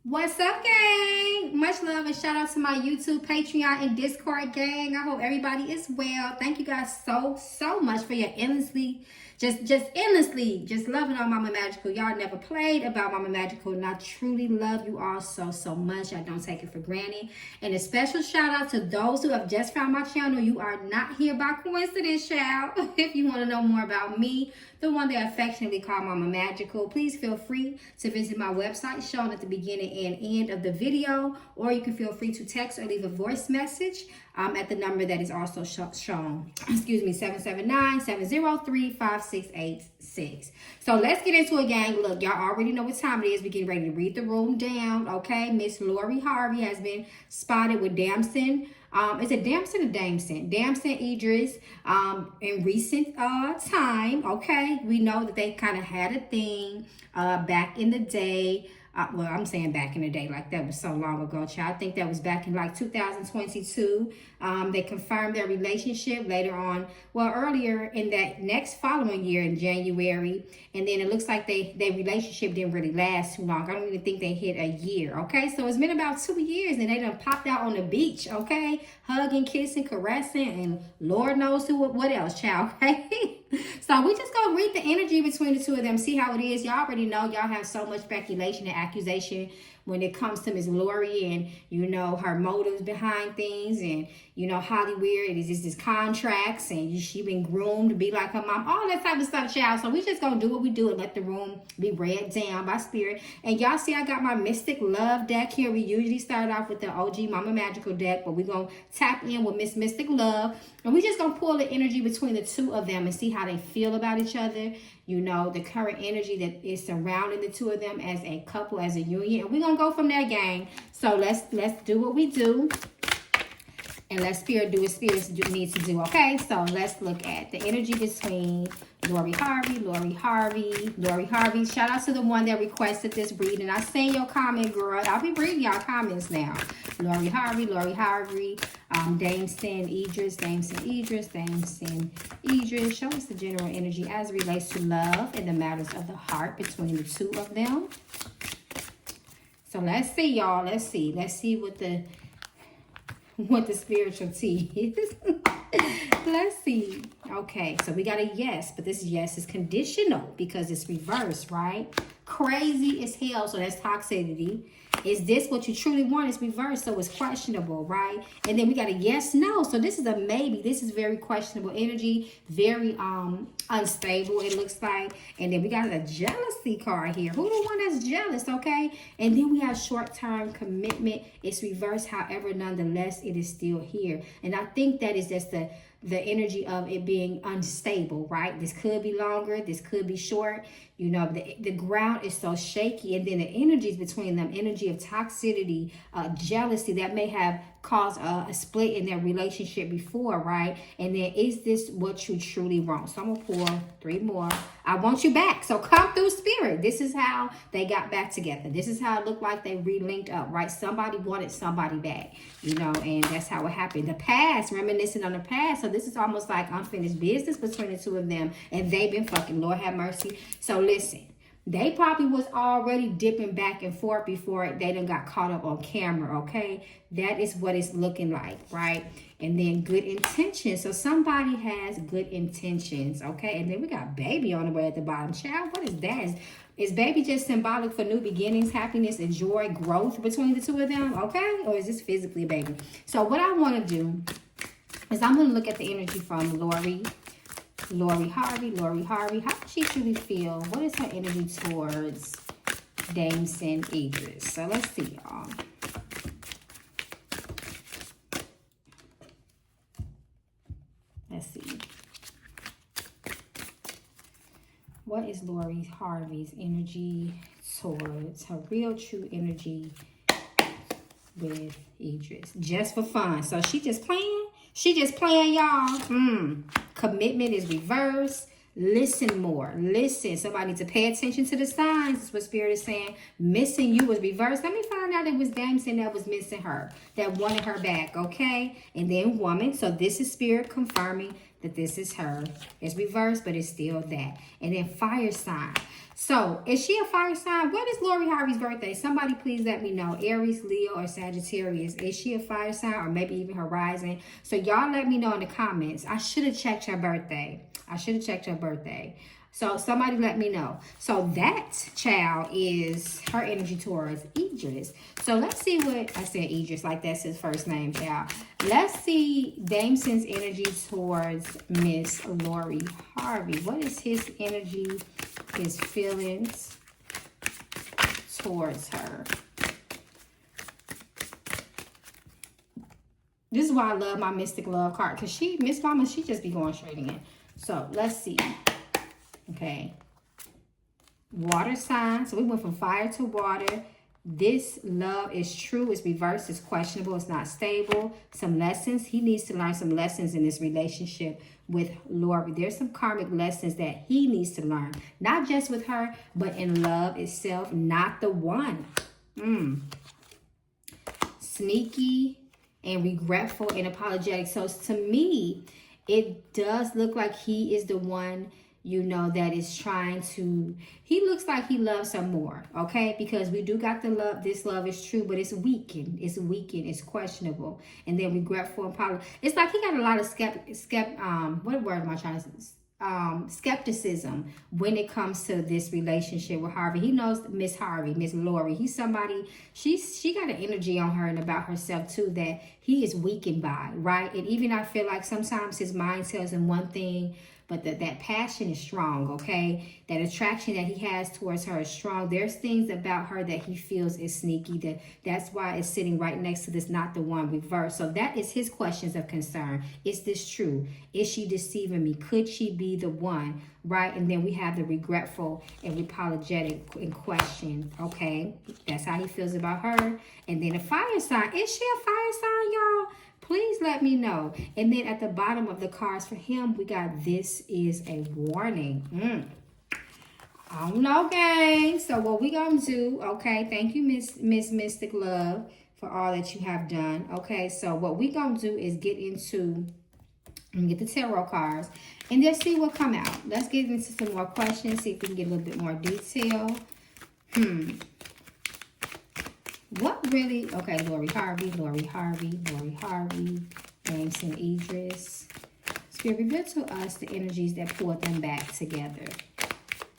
What's up, gang? Much love and shout out to my YouTube, Patreon, and Discord gang. I hope everybody is well. Thank you guys so much for your endlessly, just loving on Mama Magical. Y'all never played about Mama Magical, and I truly love you all so much. I don't take it for granted. And a special shout out to those who have just found my channel. You are not here by coincidence, child. If you want to know more about me, the one they affectionately call Mama Magical, please feel free to visit my website shown at the beginning and end of the video, or you can feel free to text or leave a voice message at the number that is also shown. Excuse me, 779-703-5686. So let's get into it, gang. Look, y'all already know what time it is. We're getting ready to read the room down, okay? Miss Lori Harvey has been spotted with Damson. Is it Damson or Damson? Damson Idris in recent time, okay? We know that they kind of had a thing back in the day. Well, I'm saying back in the day, like that was so long ago, child. I think that was back in like 2022. They confirmed their relationship later on, well, earlier in that next following year in January. And then it looks like their relationship didn't really last too long. I don't even think they hit a year, okay? So it's been about 2 years and they done popped out on the beach, okay? Hugging, kissing, caressing, and Lord knows what else, child, okay? So we just gonna read the energy between the two of them, see how it is. Y'all already know y'all have so much speculation and accusation when it comes to Miss Lori and, you know, her motives behind things. And, you know, Hollywood, it is just this contracts and she been groomed to be like her mom, all that type of stuff, child. So we just gonna do what we do and let the room be read down by spirit. And y'all see I got my Mystic Love deck here. We usually start off with the OG Mama Magical deck, but we're gonna tap in with Miss Mystic Love. And we just gonna pull the energy between the two of them and see how they feel about each other. You know, the current energy that is surrounding the two of them as a couple, as a union. And we're going to go from there, gang. So let's do what we do. And let spirit do what spirit needs to do, okay? So let's look at the energy between Lori Harvey. Shout out to the one that requested this reading. I seen your comment, girl. I'll be reading y'all comments now. Lori Harvey. Damson Idris. Show us the general energy as it relates to love and the matters of the heart between the two of them. So let's see, y'all. Let's see what the spiritual tea is. Let's see. Okay, so we got a yes, but this yes is conditional because it's reversed, right? Crazy as hell, so that's toxicity. Is this what you truly want? It's reversed, so it's questionable, right? And then we got a yes, no. So this is a maybe. This is very questionable energy, very unstable, it looks like. And then we got a jealousy card here. Who the one that's jealous, okay? And then we have short-term commitment. It's reversed, however, nonetheless, it is still here. And I think that is just the energy of it being unstable, right? This could be longer, this could be short. You know, the ground is so shaky, and then the energies between them, energy of toxicity, jealousy that may have caused a split in their relationship before, right? And then is this what you truly want? So I'm gonna pull 3 more. I want you back. So come through spirit. This is how they got back together. This is how it looked like they re-linked up, right? Somebody wanted somebody back, you know, and that's how it happened. The past, reminiscing on the past. So this is almost like unfinished business between the two of them, and they've been fucking, Lord have mercy. So listen, they probably was already dipping back and forth before they done got caught up on camera, okay? That is what it's looking like, right? And then good intentions. So somebody has good intentions, okay? And then we got baby on the way at the bottom. Child, what is that? Is baby just symbolic for new beginnings, happiness, and joy, growth between the two of them, okay? Or is this physically a baby? So what I want to do is I'm going to look at the energy from Lori Harvey. How does she truly feel? What is her energy towards Damson Idris? So let's see, y'all. Let's see. What is Lori Harvey's energy towards her real true energy with Idris? Just for fun. So she just playing? She just playing, y'all. Commitment is reversed. Listen more. Listen. Somebody needs to pay attention to the signs. That's what Spirit is saying. Missing you was reversed. Let me find out it was Damson that was missing her, that wanted her back, okay? And then woman. So this is Spirit confirming that this is her. It's reversed, but it's still that. And then fire sign. So, is she a fire sign? What is Lori Harvey's birthday? Somebody please let me know. Aries, Leo, or Sagittarius. Is she a fire sign or maybe even her rising? So, y'all let me know in the comments. I should have checked her birthday. So, somebody let me know. So, that child is her energy towards Idris. So, let's see what, I said Idris, like that's his first name, child. Let's see Damson's energy towards Miss Lori Harvey. What is his energy, his feelings towards her? This is why I love my Mystic Love card. Because Miss Mama, she just be going straight in. So, let's see. Okay. Water sign. So, we went from fire to water. This love is true. It's reversed. It's questionable. It's not stable. Some lessons. He needs to learn some lessons in this relationship with Lori. There's some karmic lessons that he needs to learn. Not just with her, but in love itself. Not the one. Sneaky and regretful and apologetic. So to me, it does look like he is the one, you know, that is trying to, he looks like he loves her more, okay? Because we do got the love, this love is true, but it's weakened, it's questionable. And then regretful and apologetic. It's like he got a lot of what word am I trying to say? Skepticism when it comes to this relationship with Harvey. He knows Miss Harvey, Miss Lori. He's somebody, she got an energy on her and about herself too that he is weakened by, right? And even I feel like sometimes his mind tells him one thing, but that passion is strong, okay? That attraction that he has towards her is strong. There's things about her that he feels is sneaky. That's why it's sitting right next to this not the one reverse. So that is his questions of concern. Is this true? Is she deceiving me? Could she be the one, right? And then we have the regretful and apologetic in question, okay? That's how he feels about her. And then a fire sign. Is she a fire sign, y'all? Please let me know. And then at the bottom of the cards for him, we got this is a warning. I don't know, gang. So what we gonna do, okay, thank you, Miss Mystic Love, for all that you have done. Okay, so what we gonna do is get into, let me get the tarot cards, and let's see what come out. Let's get into some more questions, see if we can get a little bit more detail. What really, okay, Lori Harvey, Damson Idris. Spirit, reveal to us the energies that pulled them back together.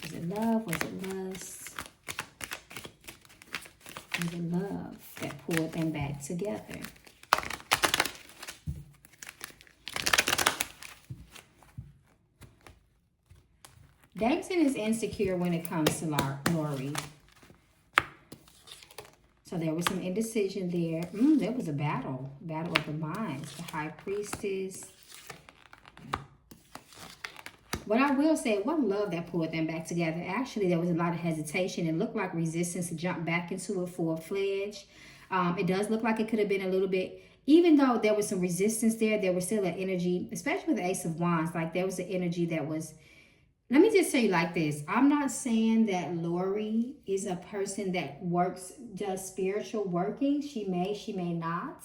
Was it love? Was it lust? Was it love that pulled them back together? Damson is insecure when it comes to Lori. So there was some indecision there. There was a battle of the minds. The High Priestess. What I will say, it wasn't love that pulled them back together. Actually, there was a lot of hesitation. It looked like resistance to jump back into it full-fledged. It does look like it could have been a little bit, even though there was some resistance there was still an energy, especially with the Ace of Wands, like there was an energy that was, let me just say like this. I'm not saying that Lori is a person that does spiritual working. She may not.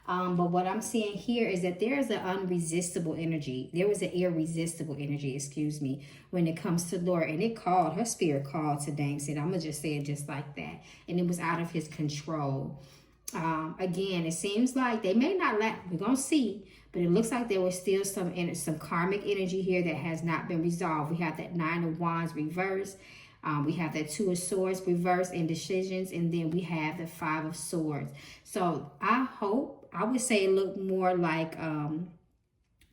But what I'm seeing here is that there is an unresistible energy. There was an irresistible energy, excuse me, when it comes to Lori. And her spirit called to Damson. I'm going to just say it just like that. And it was out of his control. Again, it seems like they may not we're going to see. But it looks like there was still some karmic energy here that has not been resolved. We have that Nine of Wands reversed. We have that Two of Swords reversed, indecisions. And then we have the Five of Swords. So I would say it looked more like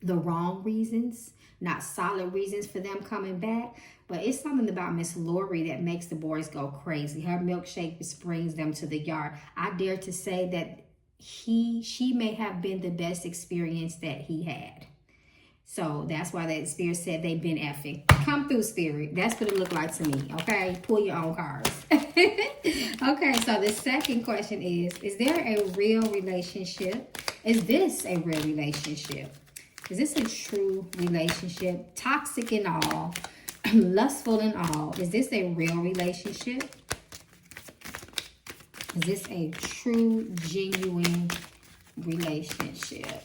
the wrong reasons, not solid reasons for them coming back. But it's something about Miss Lori that makes the boys go crazy. Her milkshake just brings them to the yard. I dare to say that she may have been the best experience that he had. So that's why that spirit said they've been effing. Come through, spirit. That's what it looked like to me. Okay, pull your own cards. Okay, so the second question is there a real relationship? Is this a real relationship? Is this a true relationship? Toxic and all, lustful and all. Is this a real relationship? Is this a true, genuine relationship?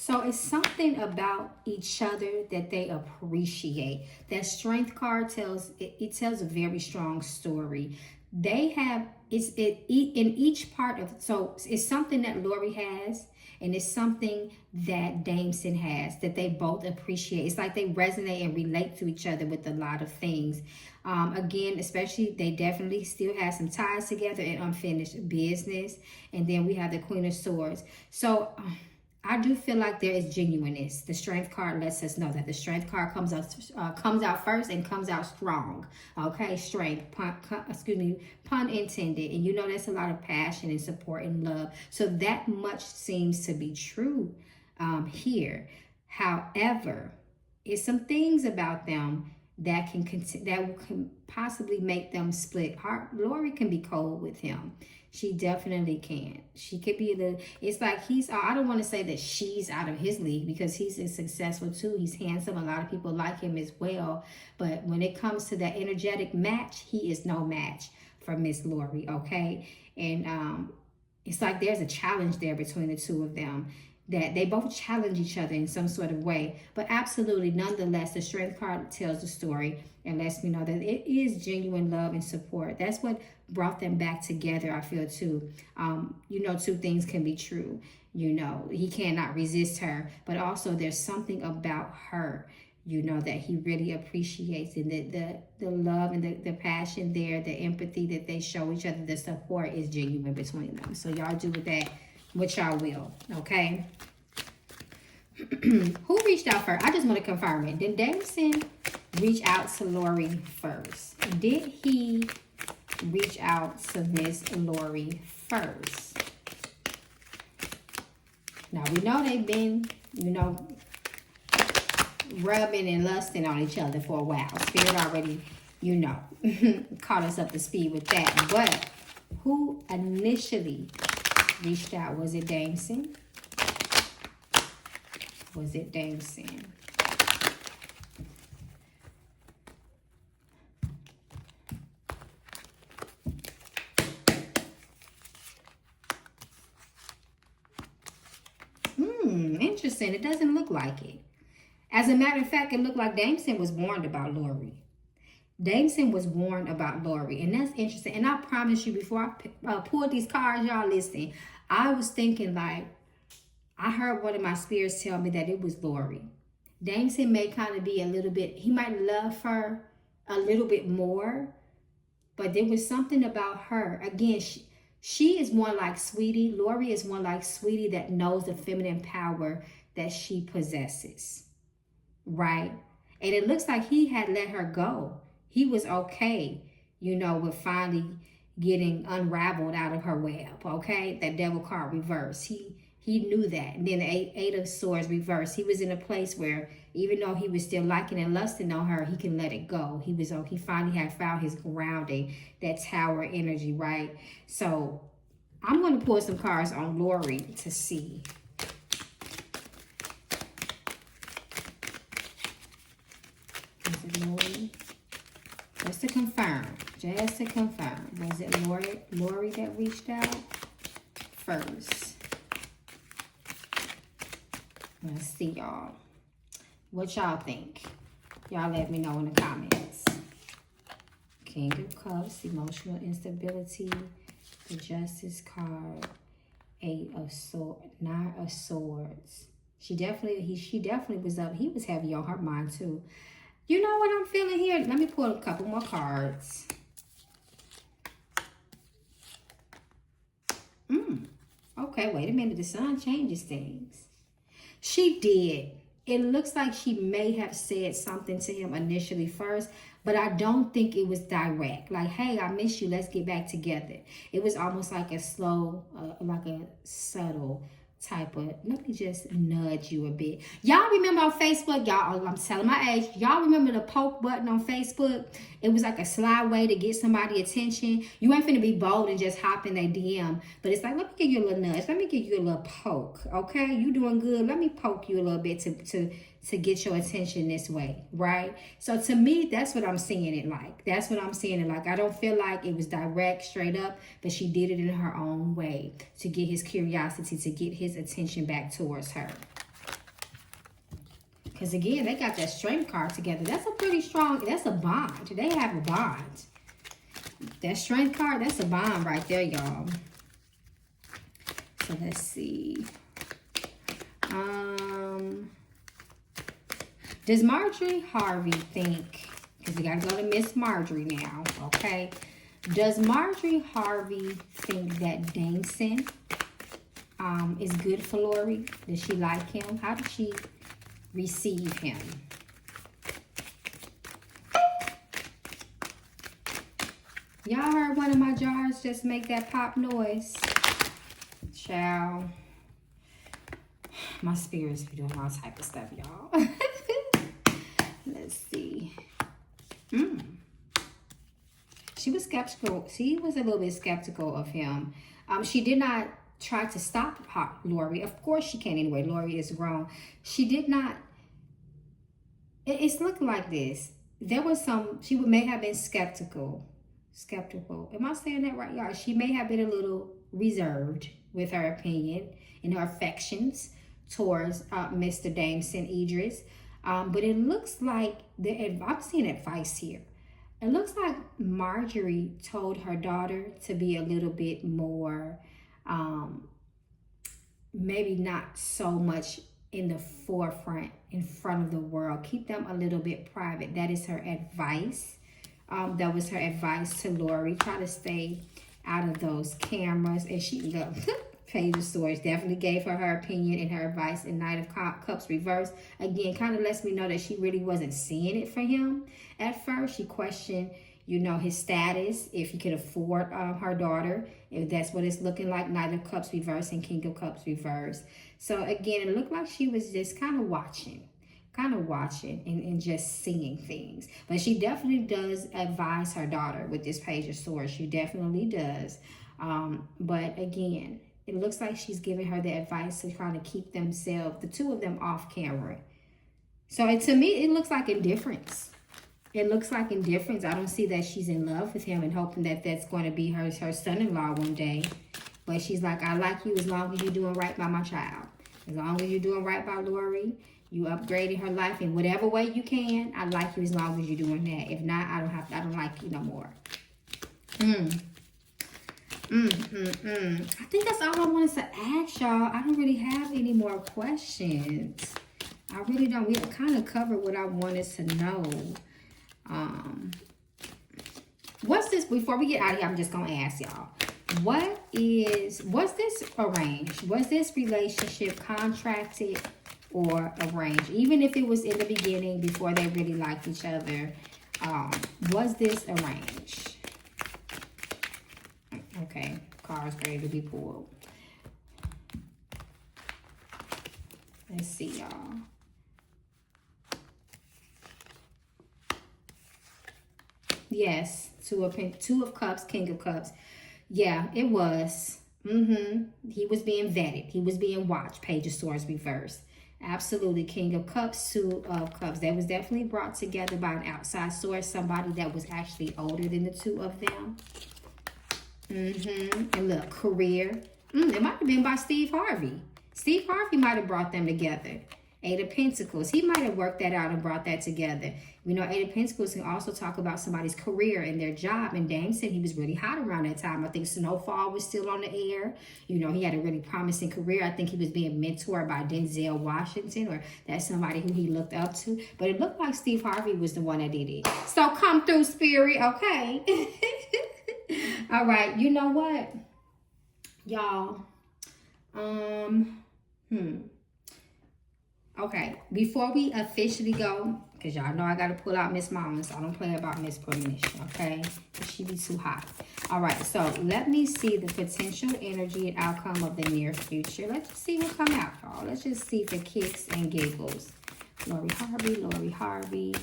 So it's something about each other that they appreciate. That strength card tells it tells a very strong story. They have in each part of, so it's something that Lori has, and it's something that Damson has that they both appreciate. It's like they resonate and relate to each other with a lot of things. Again, especially, they definitely still have some ties together and unfinished business. And then we have the Queen of Swords. So I do feel like there is genuineness. The Strength card lets us know that the Strength card comes out first and comes out strong. Okay, strength, pun intended. And you know that's a lot of passion and support and love. So that much seems to be true here. However, it's some things about them that can possibly make them split. Lori can be cold with him. She definitely can. She could be it's like I don't want to say that she's out of his league, because he's successful too. He's handsome. A lot of people like him as well. But when it comes to that energetic match, he is no match for Miss Lori, okay? And it's like there's a challenge there between the two of them, that they both challenge each other in some sort of way. But absolutely, nonetheless, the Strength card tells the story and lets me know that it is genuine love and support. That's what brought them back together, I feel, too. Two things can be true. He cannot resist her, but also there's something about her, that he really appreciates, and the love and the passion there, the empathy that they show each other, the support is genuine between them. So y'all do with that what y'all will, okay? Who reached out first? I just want to confirm it. Did Damson reach out to Lori first? Did he reach out to Miss Lori first? Now, we know they've been, rubbing and lusting on each other for a while. Spirit already, caught us up to speed with that. But who initially reached out? Was it Damson? Was it Damson? Interesting. It doesn't look like it. As a matter of fact, it looked like Damson was warned about Lori. Damson was warned about Lori, and that's interesting. And I promise you, before I pulled these cards, y'all listen, I was thinking, like, I heard one of my spirits tell me that it was Lori. Damson may kind of be a little bit, he might love her a little bit more, but there was something about her. Again, she is one like Sweetie. Lori is one like Sweetie that knows the feminine power that she possesses, right? And it looks like he had let her go. He was okay, with finally getting unraveled out of her web, okay? That Devil card reverse. He knew that. And then the Eight of Swords reverse. He was in a place where, even though he was still liking and lusting on her, he can let it go. He finally had found his grounding, that tower energy, right? So I'm going to pull some cards on Lori to see. Is it Lori? Just to confirm. Was it Lori that reached out first? Let's see, y'all. What y'all think? Y'all let me know in the comments. King of Cups, emotional instability, the Justice card, Eight of Swords, Nine of Swords. She definitely was up. He was heavy on her mind too. You know what I'm feeling here? Let me pull a couple more cards. Okay, wait a minute. The sun changes things. She did. It looks like she may have said something to him initially first, but I don't think it was direct. Like, hey, I miss you. Let's get back together. It was almost like a slow, like a subtle type of, let me just nudge you a bit. Y'all remember on Facebook, y'all, I'm telling my age, y'all remember the poke button on Facebook? It was like a sly way to get somebody attention. You ain't finna be bold and just hop in their DM, but it's like, let me give you a little nudge. Let me give you a little poke, okay? You doing good. Let me poke you a little bit to get your attention this way, right? So to me, that's what I'm seeing it like. That's what I'm seeing it like. I don't feel like it was direct, straight up, but she did it in her own way to get his curiosity, to get his attention back towards her. Because again, they got that strength card together. That's a pretty strong, that's a bond. They have a bond. That strength card, that's a bond right there, y'all. So let's see. Does Marjorie Harvey think, because we got to go to Miss Marjorie now, okay? Does Marjorie Harvey think that Damson is good for Lori? Does she like him? How did she receive him? Y'all heard one of my jars just make that pop noise? Child. My spirits be doing all type of stuff, y'all. Let's see. She was skeptical. She was a little bit skeptical of him. She did not try to stop Lori. Of course she can't anyway. Lori is grown. She did not. It's looking like this. There was some, she may have been skeptical. Am I saying that right, y'all? She may have been a little reserved with her opinion and her affections towards Mr. Damson Idris. But it looks like, I'm seeing advice here. It looks like Marjorie told her daughter to be a little bit more, maybe not so much in the forefront, in front of the world. Keep them a little bit private. That is her advice. That was her advice to Lori. Try to stay out of those cameras. And she, look, Page of Swords definitely gave her her opinion and her advice in Knight of Cups reversed. Again, kind of lets me know that she really wasn't seeing it for him at first. She questioned, you know, his status, if he could afford her daughter, if that's what it's looking like. Knight of Cups reversed and King of Cups reversed. So again, it looked like she was just kind of watching and just seeing things. But she definitely does advise her daughter with this Page of Swords. She definitely does. But again, it looks like she's giving her the advice to try to keep themselves, the two of them, off camera. So to me, it looks like indifference. It looks like indifference. I don't see that she's in love with him and hoping that that's going to be her son-in-law one day. But she's like, I like you as long as you're doing right by my child. As long as you're doing right by Lori, you upgraded her life in whatever way you can. I like you as long as you're doing that. If not, I don't like you no more. I think that's all I wanted to ask y'all. I don't really have any more questions. I really don't. We kind of covered what I wanted to know. What's this? Before we get out of here, I'm just gonna ask y'all. Was this arranged? Was this relationship contracted or arranged? Even if it was in the beginning, before they really liked each other, was this arranged? Okay, cards ready to be pulled. Let's see, y'all. Yes, two of Cups, King of Cups. Yeah, it was. He was being vetted. He was being watched. Page of Swords reversed. Absolutely, King of Cups, Two of Cups. That was definitely brought together by an outside source, somebody that was actually older than the two of them. And look, career. It might have been by Steve Harvey. Steve Harvey might have brought them together. Eight of Pentacles. He might have worked that out and brought that together. You know, Eight of Pentacles can also talk about somebody's career and their job. And Dame said he was really hot around that time. I think Snowfall was still on the air. You know, he had a really promising career. I think he was being mentored by Denzel Washington, or that's somebody who he looked up to. But it looked like Steve Harvey was the one that did it. So come through, Spirit, okay? All right, you know what, y'all? Okay, before we officially go, because y'all know I got to pull out Miss Mama, so I don't play about Miss Premonition, okay? Because she be too hot. All right, so let me see the potential energy and outcome of the near future. Let's just see what come out, y'all. Let's just see for kicks and giggles. Lori Harvey.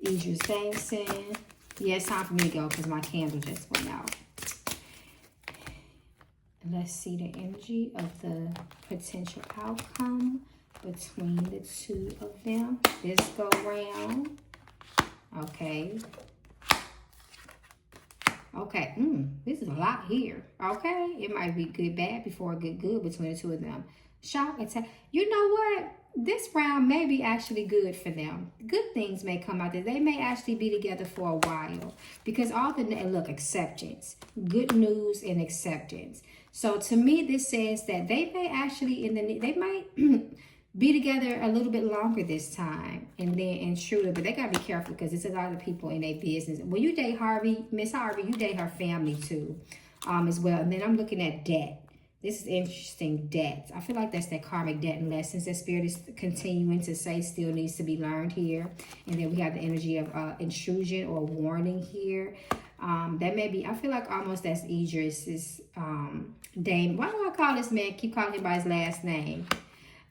Idris Damson. Yeah, it's time for me to go because my candle just went out. Let's see the energy of the potential outcome between the two of them this go round. Okay. Okay. This is a lot here. Okay. It might be good, bad before good between the two of them. Shock, attack. You know what? This round may be actually good for them. Good things may come out there. They may actually be together for a while. Because all the, look, acceptance. Good news and acceptance. So to me, this says that they may actually, they might be together a little bit longer this time. And truly, but they got to be careful because there's a lot of people in their business. When you date Harvey, Miss Harvey, you date her family too as well. And then I'm looking at debt. This is interesting, debt. I feel like that's that karmic debt and lessons that Spirit is continuing to say still needs to be learned here. And then we have the energy of intrusion or warning here. That may be, I feel like almost that's Idris's Dame. Why do I call this man, keep calling him by his last name?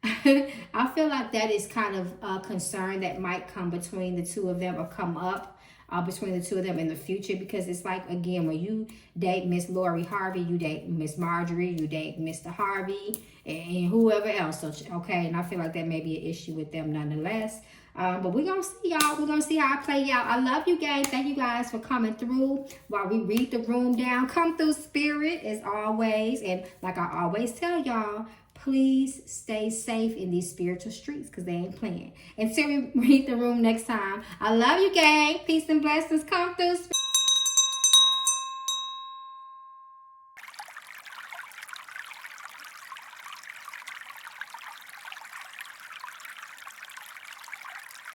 I feel like that is kind of a concern that might come between the two of them or come up between the two of them in the future, because it's like, again, when you date Miss Lori Harvey, you date Miss Marjorie, you date Mr. Harvey, and whoever else. So, okay, and I feel like that may be an issue with them nonetheless. But we're going to see, y'all. We're going to see how it play out. I love you guys. Thank you guys for coming through while we read the room down. Come through, Spirit, as always. And like I always tell y'all, please stay safe in these spiritual streets because they ain't playing. Until we read the room next time. I love you, gang. Peace and blessings. Come through.